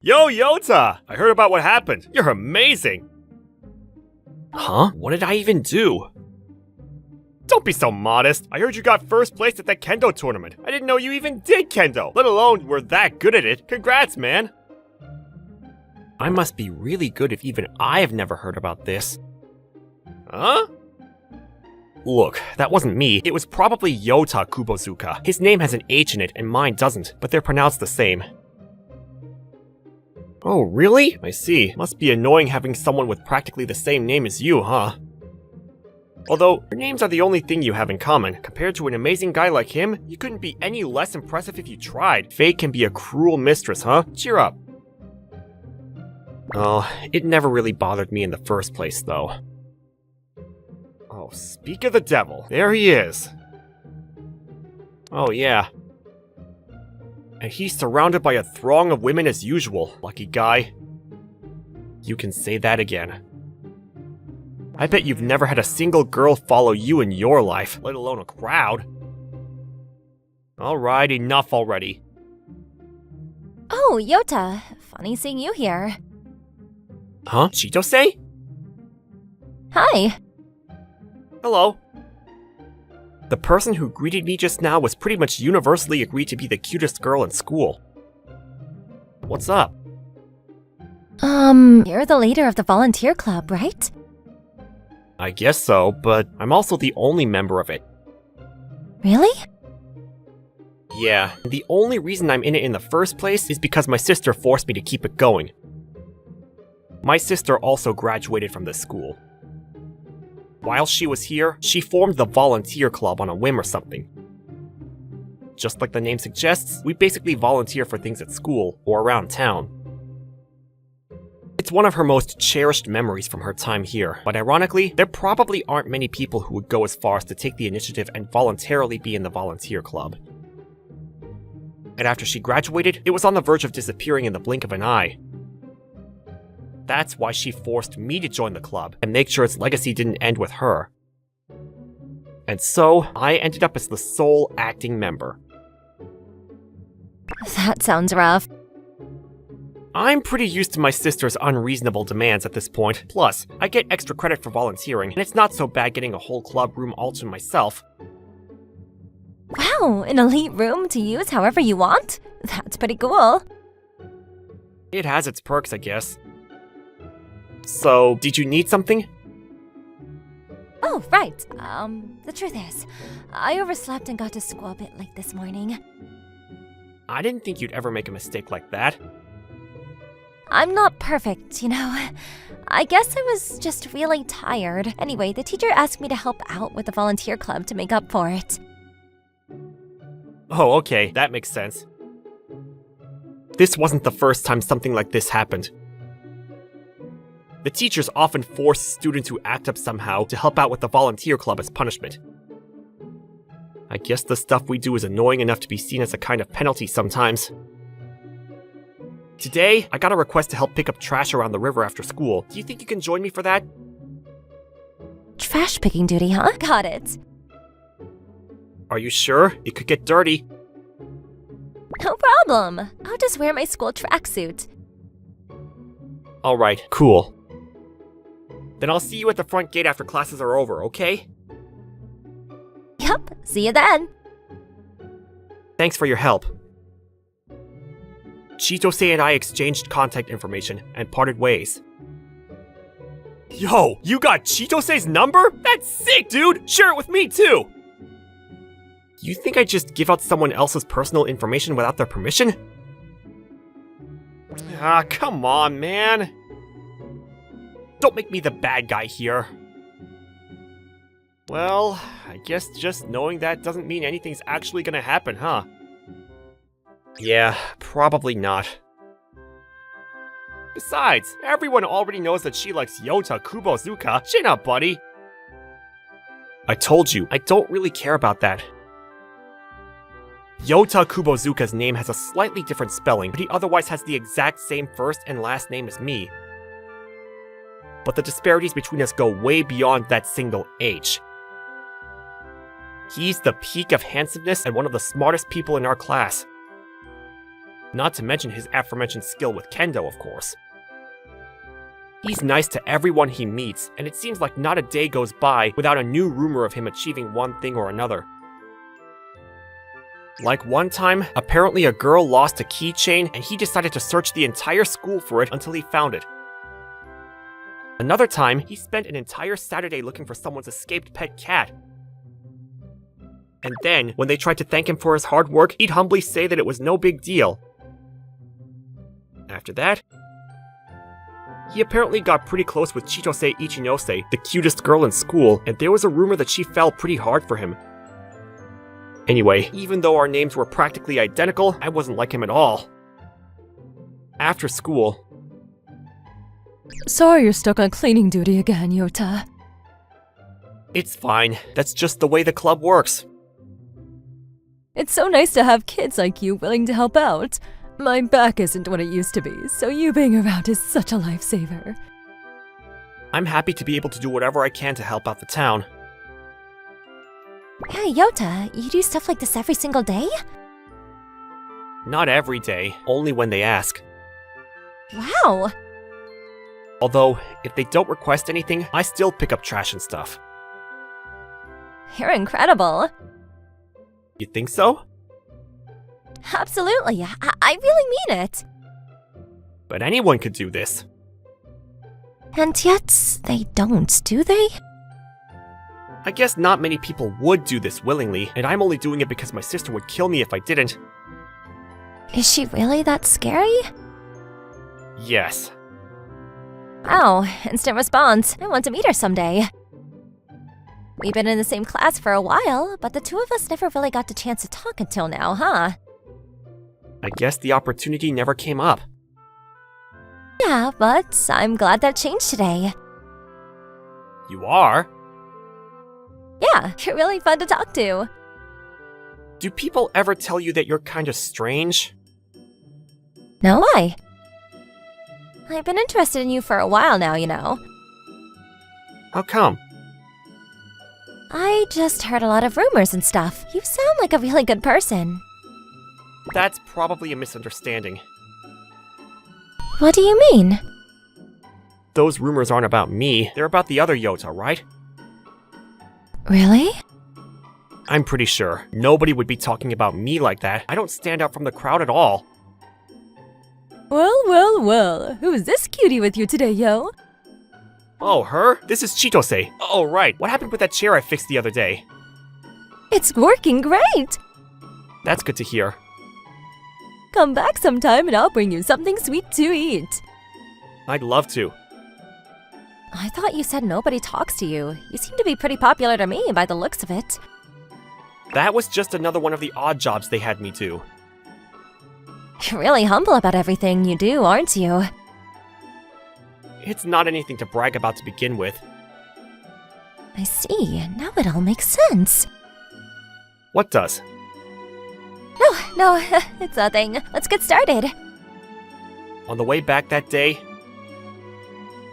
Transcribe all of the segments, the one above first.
Yo, Yota! I heard about what happened. You're amazing! Huh? What did I even do? Don't be so modest. I heard you got first place at that kendo tournament. I didn't know you even did kendo, let alone were that good at it. Congrats, man! I must be really good if even I have never heard about this. Huh? Look, that wasn't me. It was probably Yota Kubozuka. His name has an H in it and mine doesn't, but they're pronounced the same. Oh, really? I see. Must be annoying having someone with practically the same name as you, huh? Although, your names are the only thing you have in common. Compared to an amazing guy like him, you couldn't be any less impressive if you tried. Fate can be a cruel mistress, huh? Cheer up. Oh, it never really bothered me in the first place, though. Oh, speak of the devil. There he is. Oh, yeah. And he's surrounded by a throng of women as usual. Lucky guy. You can say that again. I bet you've never had a single girl follow you in your life, let alone a crowd. Alright, enough already. Oh, Yota. Funny seeing you here. Huh? Chitose? Hi. Hello. The person who greeted me just now was pretty much universally agreed to be the cutest girl in school. What's up? You're the leader of the volunteer club, right? I guess so, but I'm also the only member of it. Really? Yeah, and the only reason I'm in it in the first place is because my sister forced me to keep it going. My sister also graduated from this school. While she was here, she formed the volunteer club on a whim or something. Just like the name suggests, we basically volunteer for things at school or around town. It's one of her most cherished memories from her time here, but ironically, there probably aren't many people who would go as far as to take the initiative and voluntarily be in the volunteer club. And after she graduated, it was on the verge of disappearing in the blink of an eye. That's why she forced me to join the club and make sure its legacy didn't end with her. And so, I ended up as the sole acting member. That sounds rough. I'm pretty used to my sister's unreasonable demands at this point. Plus, I get extra credit for volunteering, and it's not so bad getting a whole club room all to myself. Wow, an elite room to use however you want? That's pretty cool. It has its perks, I guess. So, did you need something? Oh, right. The truth is, I overslept and got to school a bit late this morning. I didn't think you'd ever make a mistake like that. I'm not perfect, you know. I guess I was just really tired. Anyway, the teacher asked me to help out with the volunteer club to make up for it. Oh, okay, that makes sense. This wasn't the first time something like this happened. The teachers often force students who act up somehow to help out with the volunteer club as punishment. I guess the stuff we do is annoying enough to be seen as a kind of penalty sometimes. Today, I got a request to help pick up trash around the river after school. Do you think you can join me for that? Trash picking duty, huh? Got it. Are you sure? It could get dirty. No problem. I'll just wear my school tracksuit. Alright, cool. Then I'll see you at the front gate after classes are over, okay? Yup, see you then. Thanks for your help. Chitose and I exchanged contact information and parted ways. Yo, you got Chitose's number? That's sick, dude! Share it with me, too! You think I just give out someone else's personal information without their permission? Ah, come on, man. Don't make me the bad guy here. Well, I guess just knowing that doesn't mean anything's actually gonna happen, huh? Yeah, probably not. Besides, everyone already knows that she likes Yota Kubozuka. Chin up, buddy. I told you, I don't really care about that. Yota Kubozuka's name has a slightly different spelling, but he otherwise has the exact same first and last name as me. But the disparities between us go way beyond that single H. He's the peak of handsomeness and one of the smartest people in our class. Not to mention his aforementioned skill with kendo, of course. He's nice to everyone he meets, and it seems like not a day goes by without a new rumor of him achieving one thing or another. Like one time, apparently a girl lost a keychain and he decided to search the entire school for it until he found it. Another time, he spent an entire Saturday looking for someone's escaped pet cat. And then, when they tried to thank him for his hard work, he'd humbly say that it was no big deal. After that, he apparently got pretty close with Chitose Ichinose, the cutest girl in school, and there was a rumor that she fell pretty hard for him. Anyway, even though our names were practically identical, I wasn't like him at all. After school... Sorry you're stuck on cleaning duty again, Yota. It's fine. That's just the way the club works. It's so nice to have kids like you willing to help out. My back isn't what it used to be, so you being around is such a lifesaver. I'm happy to be able to do whatever I can to help out the town. Hey, Yota, you do stuff like this every single day? Not every day, only when they ask. Wow! Although, if they don't request anything, I still pick up trash and stuff. You're incredible. You think so? Absolutely, I really mean it. But anyone could do this. And yet, they don't, do they? I guess not many people would do this willingly, and I'm only doing it because my sister would kill me if I didn't. Is she really that scary? Yes. Wow, instant response. I want to meet her someday. We've been in the same class for a while, but the two of us never really got the chance to talk until now, huh? I guess the opportunity never came up. Yeah, but I'm glad that changed today. You are? Yeah, you're really fun to talk to. Do people ever tell you that you're kinda strange? No, why? I've been interested in you for a while now, you know. How come? I just heard a lot of rumors and stuff. You sound like a really good person. That's probably a misunderstanding. What do you mean? Those rumors aren't about me, they're about the other Yota, right? Really? I'm pretty sure. Nobody would be talking about me like that. I don't stand out from the crowd at all. Well, well, well. Who is this cutie with you today, yo? Oh, her? This is Chitose. Oh, right. What happened with that chair I fixed the other day? It's working great! That's good to hear. Come back sometime and I'll bring you something sweet to eat. I'd love to. I thought you said nobody talks to you. You seem to be pretty popular to me by the looks of it. That was just another one of the odd jobs they had me do. You're really humble about everything you do, aren't you? It's not anything to brag about to begin with. I see. Now it all makes sense. What does? No, it's nothing. Let's get started. On the way back that day...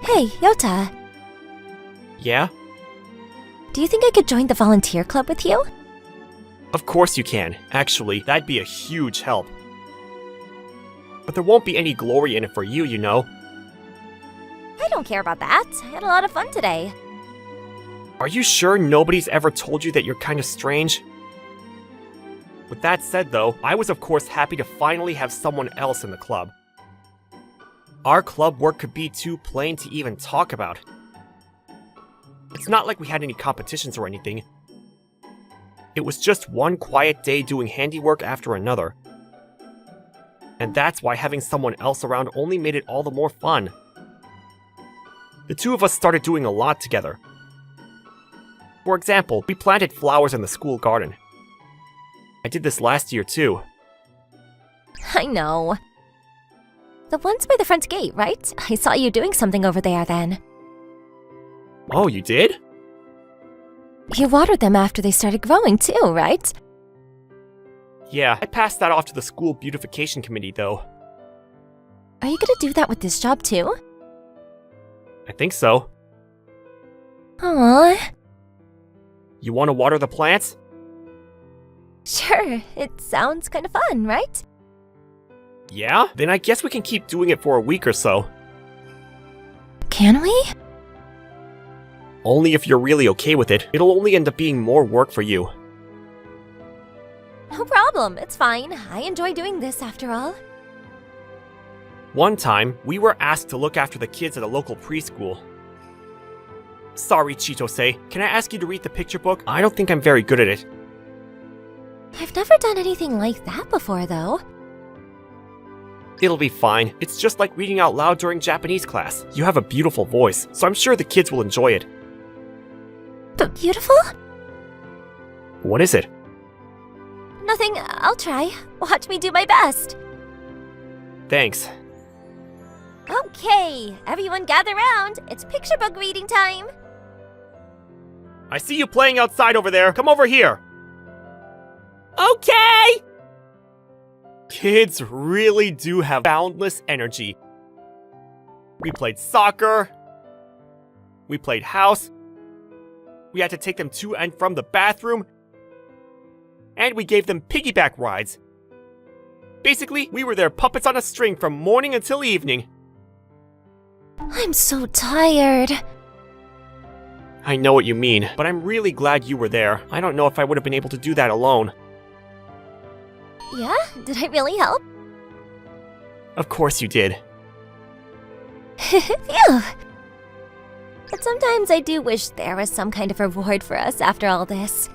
Hey, Yota. Yeah? Do you think I could join the volunteer club with you? Of course you can. Actually, that'd be a huge help. But there won't be any glory in it for you, you know. I don't care about that. I had a lot of fun today. Are you sure nobody's ever told you that you're kinda strange? With that said though, I was of course happy to finally have someone else in the club. Our club work could be too plain to even talk about. It's not like we had any competitions or anything. It was just one quiet day doing handiwork after another. And that's why having someone else around only made it all the more fun. The two of us started doing a lot together. For example, we planted flowers in the school garden. I did this last year too. I know. The ones by the front gate, right? I saw you doing something over there then. Oh, you did? You watered them after they started growing too, right? Yeah, I passed that off to the school beautification committee though. Are you gonna do that with this job too? I think so. Aww. You want to water the plants? Sure, it sounds kind of fun, right? Yeah? Then I guess we can keep doing it for a week or so. Can we? Only if you're really okay with it. It'll only end up being more work for you. No problem, it's fine. I enjoy doing this after all. One time, we were asked to look after the kids at a local preschool. Sorry, Chitose. Can I ask you to read the picture book? I don't think I'm very good at it. I've never done anything like that before, though. It'll be fine. It's just like reading out loud during Japanese class. You have a beautiful voice, so I'm sure the kids will enjoy it. But beautiful? What is it? Nothing, I'll try. Watch me do my best. Thanks. Okay, everyone gather round. It's picture book reading time. I see you playing outside over there. Come over here. Okay! Kids really do have boundless energy. We played soccer. We played house. We had to take them to and from the bathroom. And we gave them piggyback rides. Basically, we were their puppets on a string from morning until evening. I'm so tired. I know what you mean, but I'm really glad you were there. I don't know if I would have been able to do that alone. Yeah? Did I really help? Of course you did. Phew. But sometimes I do wish there was some kind of reward for us after all this.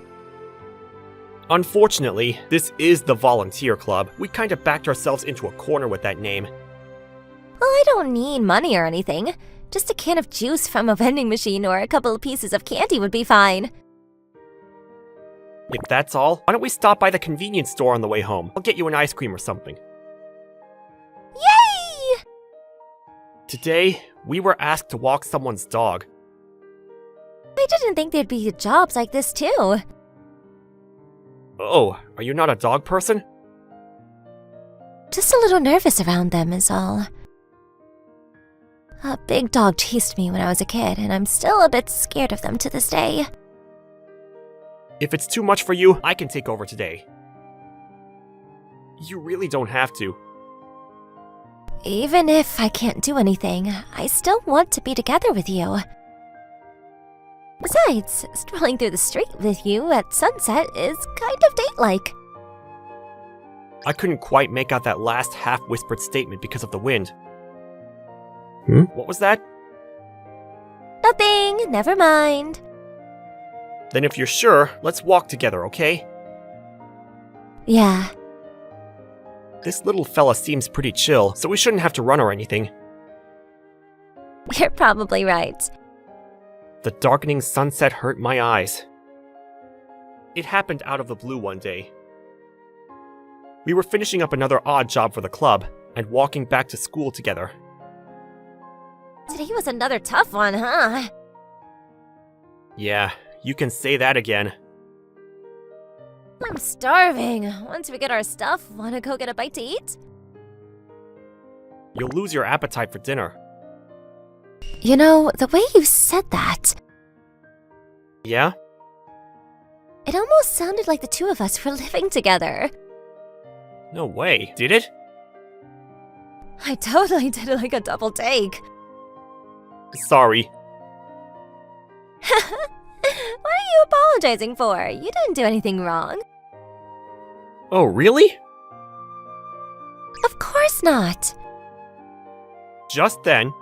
Unfortunately, this is the volunteer club. We kind of backed ourselves into a corner with that name. Well, I don't need money or anything. Just a can of juice from a vending machine or a couple of pieces of candy would be fine. If that's all, why don't we stop by the convenience store on the way home? I'll get you an ice cream or something. Yay! Today, we were asked to walk someone's dog. I didn't think there'd be jobs like this too. Oh, are you not a dog person? Just a little nervous around them is all. A big dog chased me when I was a kid, and I'm still a bit scared of them to this day. If it's too much for you, I can take over today. You really don't have to. Even if I can't do anything, I still want to be together with you. Besides, strolling through the street with you at sunset is kind of date-like. I couldn't quite make out that last half-whispered statement because of the wind. What was that? Nothing, never mind. Then if you're sure, let's walk together, okay? Yeah. This little fella seems pretty chill, so we shouldn't have to run or anything. You're probably right. The darkening sunset hurt my eyes. It happened out of the blue one day. We were finishing up another odd job for the club and walking back to school together. Today was another tough one, huh? Yeah, you can say that again. I'm starving. Once we get our stuff, wanna go get a bite to eat? You'll lose your appetite for dinner. You know, the way you said that, Yeah? it almost sounded like the two of us were living together. No way. Did it? I totally did it like a double take. Sorry. What are you apologizing for? You didn't do anything wrong. Oh, really? Of course not. Just then...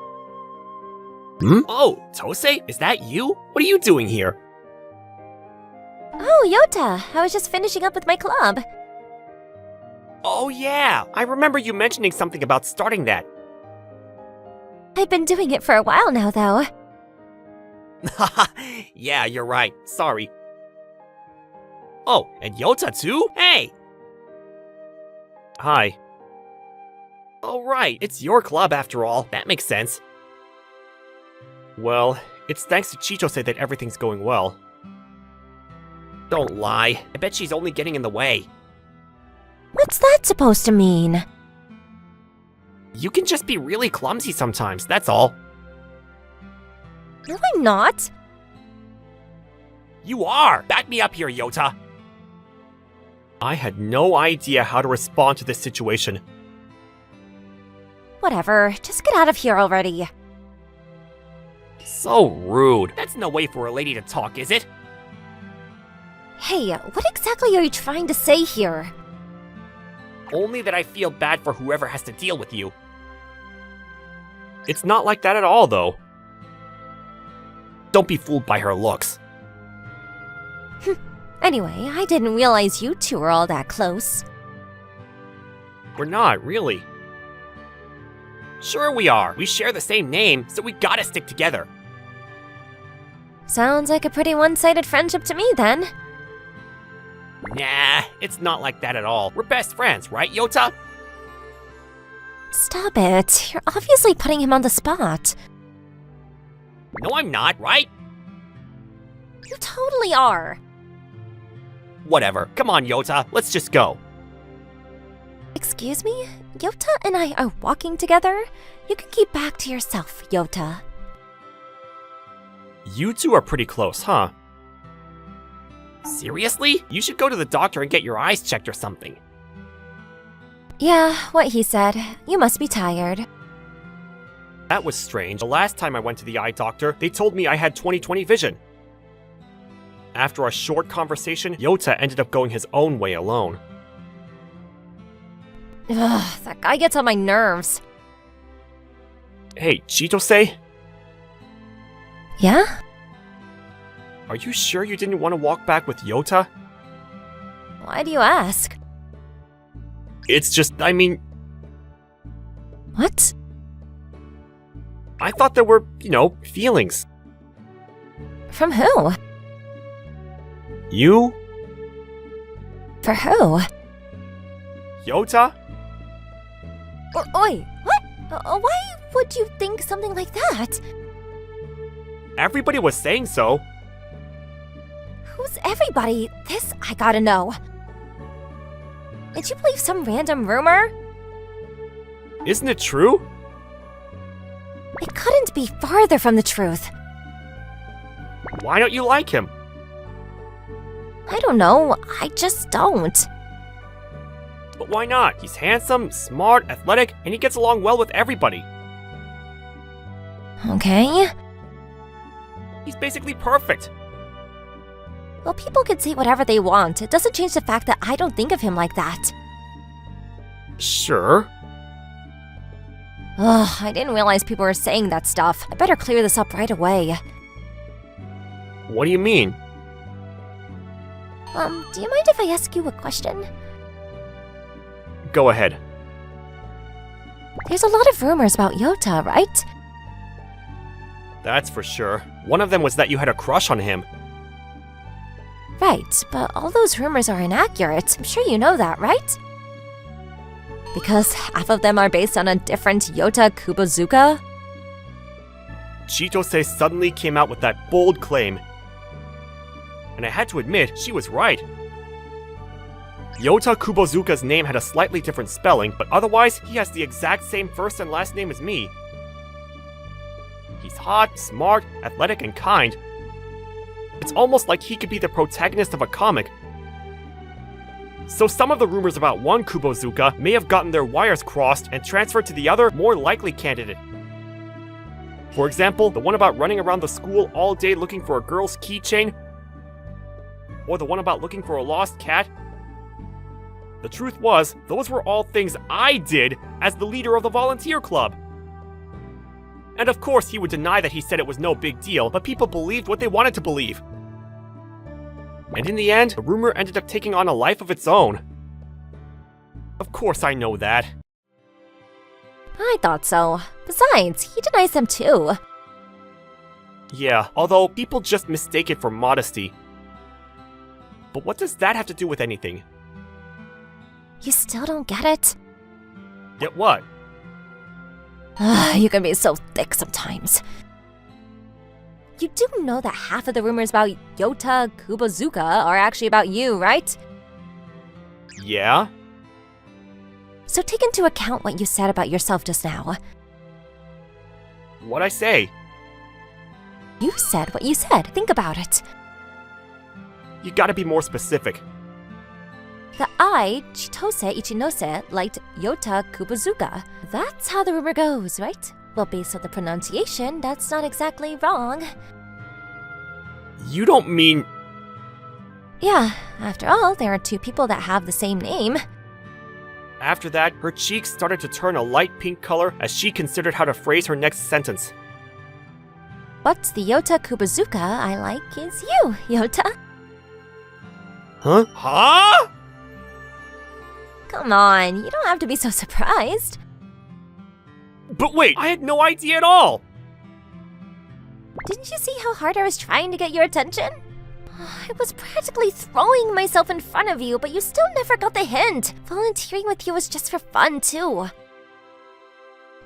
Oh, Tose, is that you? What are you doing here? Oh, Yota, I was just finishing up with my club. Oh yeah, I remember you mentioning something about starting that. I've been doing it for a while now, though. Yeah, you're right. Sorry. Oh, and Yota too? Hey! Hi. Oh right, it's your club after all. That makes sense. Well, it's thanks to Chitose that everything's going well. Don't lie. I bet she's only getting in the way. What's that supposed to mean? You can just be really clumsy sometimes, that's all. No, I'm not. You are! Back me up here, Yota! I had no idea how to respond to this situation. Whatever, just get out of here already. So rude. That's no way for a lady to talk, is it? Hey, what exactly are you trying to say here? Only that I feel bad for whoever has to deal with you. It's not like that at all, though. Don't be fooled by her looks. Anyway, I didn't realize you two were all that close. We're not, really. Sure we are. We share the same name, so we gotta stick together. Sounds like a pretty one-sided friendship to me, then. Nah, it's not like that at all. We're best friends, right, Yota? Stop it. You're obviously putting him on the spot. No, I'm not, right? You totally are. Whatever. Come on, Yota. Let's just go. Excuse me? Yota and I are walking together? You can keep back to yourself, Yota. You two are pretty close, huh? Seriously? You should go to the doctor and get your eyes checked or something. Yeah, what he said. You must be tired. That was strange. The last time I went to the eye doctor, they told me I had 20/20 vision. After a short conversation, Yota ended up going his own way alone. Ugh, that guy gets on my nerves. Hey, Chitose? Yeah? Are you sure you didn't want to walk back with Yota? Why do you ask? It's just, I mean, What? I thought there were, feelings. From who? You? For who? Yota? Oi, what? Why would you think something like that? Everybody was saying so. Who's everybody? This I gotta know. Did you believe some random rumor? Isn't it true? It couldn't be farther from the truth. Why don't you like him? I don't know, I just don't. But why not? He's handsome, smart, athletic, and he gets along well with everybody. Okay. He's basically perfect. Well, people can say whatever they want. It doesn't change the fact that I don't think of him like that. Sure. Ugh, I didn't realize people were saying that stuff. I better clear this up right away. What do you mean? Do you mind if I ask you a question? Go ahead. There's a lot of rumors about Yota, right? That's for sure. One of them was that you had a crush on him. Right, but all those rumors are inaccurate. I'm sure you know that, right? Because half of them are based on a different Yota Kubozuka? Chitose suddenly came out with that bold claim. And I had to admit, she was right. Yota Kubozuka's name had a slightly different spelling, but otherwise, he has the exact same first and last name as me. He's hot, smart, athletic, and kind. It's almost like he could be the protagonist of a comic. So some of the rumors about one Kubozuka may have gotten their wires crossed and transferred to the other, more likely candidate. For example, the one about running around the school all day looking for a girl's keychain, or the one about looking for a lost cat. The truth was, those were all things I did as the leader of the volunteer club. And of course, he would deny that he said it was no big deal, but people believed what they wanted to believe. And in the end, the rumor ended up taking on a life of its own. Of course I know that. I thought so. Besides, he denies them too. Yeah, although people just mistake it for modesty. But what does that have to do with anything? You still don't get it? Get what? You can be so thick sometimes. You do know that half of the rumors about Yota Kubozuka are actually about you, right? Yeah? So take into account what you said about yourself just now. What'd I say? You said what you said. Think about it. You gotta be more specific. that I, Chitose Ichinose, liked Yota Kubozuka. That's how the rumor goes, right? Well, based on the pronunciation, that's not exactly wrong. You don't mean... Yeah, after all, there are two people that have the same name. After that, her cheeks started to turn a light pink color as she considered how to phrase her next sentence. But the Yota Kubozuka I like is you, Yota. Huh? Huh? Come on, you don't have to be so surprised. But wait, I had no idea at all! Didn't you see how hard I was trying to get your attention? I was practically throwing myself in front of you, but you still never got the hint. Volunteering with you was just for fun, too.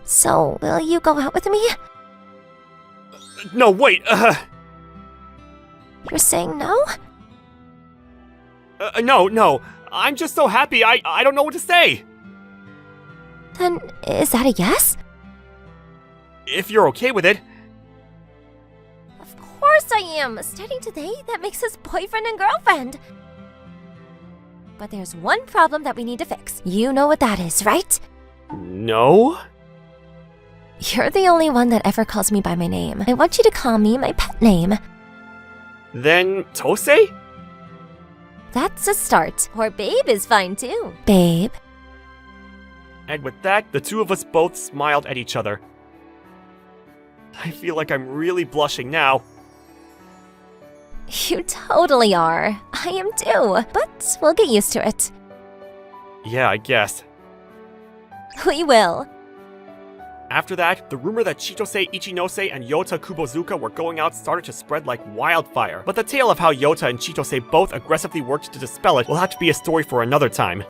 So, will you go out with me? No, wait, You're saying no? no. I'm just so happy, I don't know what to say. Then, is that a yes? If you're okay with it. Of course I am! Starting today, that makes us boyfriend and girlfriend! But there's one problem that we need to fix. You know what that is, right? No? You're the only one that ever calls me by my name. I want you to call me my pet name. Then, Tose? That's a start. Or Babe is fine too. Babe. And with that, the two of us both smiled at each other. I feel like I'm really blushing now. You totally are. I am too. But we'll get used to it. Yeah, I guess. We will. After that, the rumor that Chitose Ichinose and Yota Kubozuka were going out started to spread like wildfire. But the tale of how Yota and Chitose both aggressively worked to dispel it will have to be a story for another time.